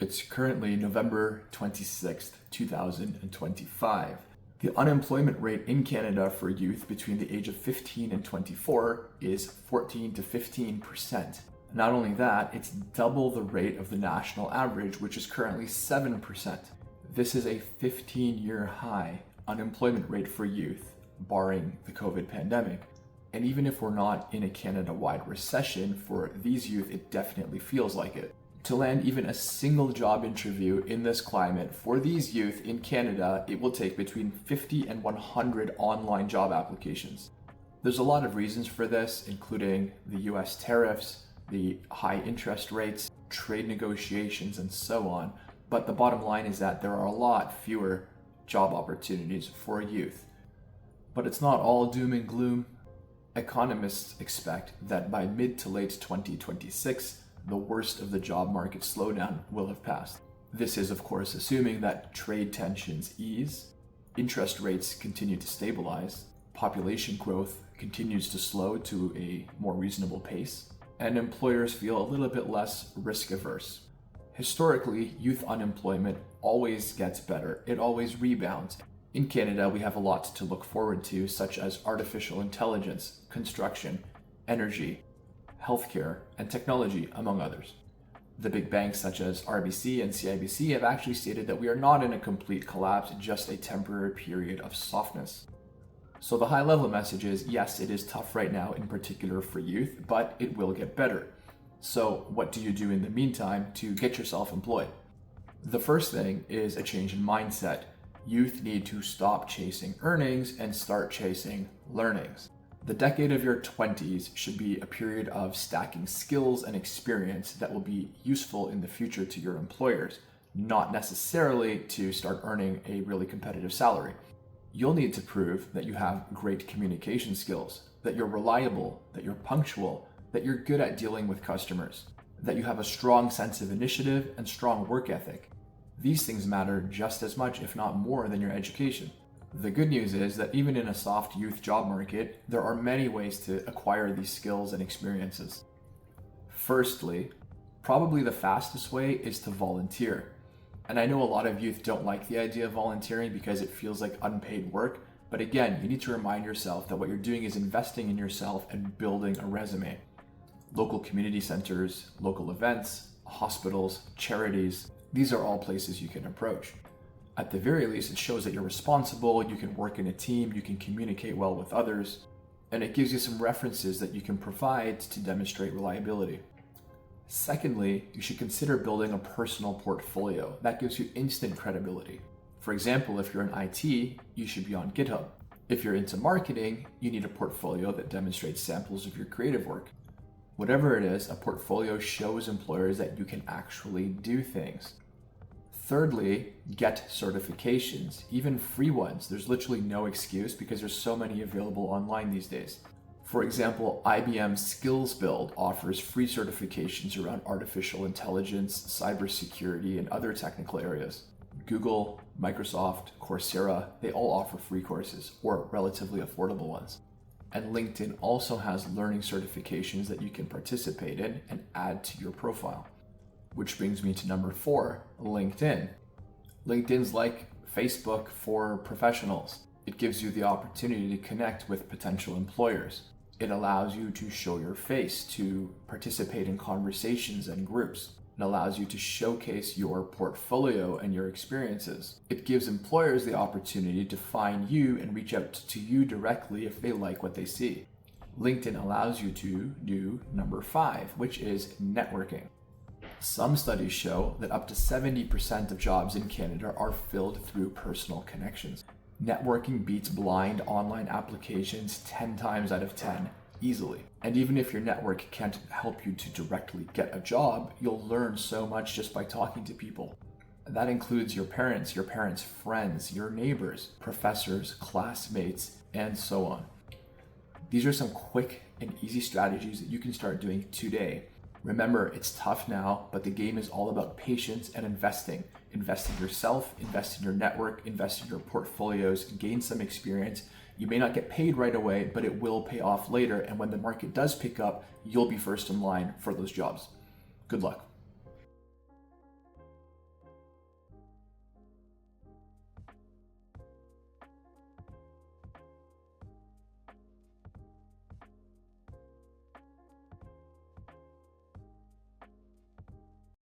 It's currently November 26th, 2025. The unemployment rate in Canada for youth between the age of 15 and 24 is 14 to 15%. Not only that, it's double the rate of the national average, which is currently 7%. This is a 15-year high unemployment rate for youth, barring the COVID pandemic. And even if we're not in a Canada-wide recession, for these youth, it definitely feels like it. To land even a single job interview in this climate for these youth in Canada, it will take between 50 and 100 online job applications. There's a lot of reasons for this, including the US tariffs, the high interest rates, trade negotiations, and so on. But the bottom line is that there are a lot fewer job opportunities for youth. But it's not all doom and gloom. Economists expect that by mid to late 2026, the worst of the job market slowdown will have passed. This is, of course, assuming that trade tensions ease, interest rates continue to stabilize, population growth continues to slow to a more reasonable pace, and employers feel a little bit less risk averse. Historically, youth unemployment always gets better. It always rebounds. In Canada, we have a lot to look forward to, such as artificial intelligence, construction, energy, healthcare, and technology, among others. The big banks such as RBC and CIBC have actually stated that we are not in a complete collapse, just a temporary period of softness. So the high-level message is, yes, it is tough right now, in particular for youth, but it will get better. So what do you do in the meantime to get yourself employed? The first thing is a change in mindset. Youth need to stop chasing earnings and start chasing learnings. The decade of your 20s should be a period of stacking skills and experience that will be useful in the future to your employers, not necessarily to start earning a really competitive salary. You'll need to prove that you have great communication skills, that you're reliable, that you're punctual, that you're good at dealing with customers, that you have a strong sense of initiative and strong work ethic. These things matter just as much, if not more, than your education. The good news is that even in a soft youth job market, there are many ways to acquire these skills and experiences. Firstly, probably the fastest way is to volunteer. And I know a lot of youth don't like the idea of volunteering because it feels like unpaid work, but again, you need to remind yourself that what you're doing is investing in yourself and building a resume. Local community centers, local events, hospitals, charities, these are all places you can approach. At the very least, it shows that you're responsible, you can work in a team, you can communicate well with others, and it gives you some references that you can provide to demonstrate reliability. Secondly, you should consider building a personal portfolio. That gives you instant credibility. For example, if you're in IT, you should be on GitHub. If you're into marketing, you need a portfolio that demonstrates samples of your creative work. Whatever it is, a portfolio shows employers that you can actually do things. Thirdly, get certifications, even free ones. There's literally no excuse because there's so many available online these days. For example, IBM Skills Build offers free certifications around artificial intelligence, cybersecurity, and other technical areas. Google, Microsoft, Coursera, they all offer free courses or relatively affordable ones. And LinkedIn also has learning certifications that you can participate in and add to your profile. Which brings me to number 4, LinkedIn. LinkedIn's like Facebook for professionals. It gives you the opportunity to connect with potential employers. It allows you to show your face, to participate in conversations and groups. It allows you to showcase your portfolio and your experiences. It gives employers the opportunity to find you and reach out to you directly if they like what they see. LinkedIn allows you to do number 5, which is networking. Some studies show that up to 70% of jobs in Canada are filled through personal connections. Networking beats blind online applications 10 times out of 10 easily. And even if your network can't help you to directly get a job, you'll learn so much just by talking to people. That includes your parents' friends, your neighbors, professors, classmates, and so on. These are some quick and easy strategies that you can start doing today. Remember, it's tough now, but the game is all about patience and investing. Invest in yourself, invest in your network, invest in your portfolios, gain some experience. You may not get paid right away, but it will pay off later. And when the market does pick up, you'll be first in line for those jobs. Good luck.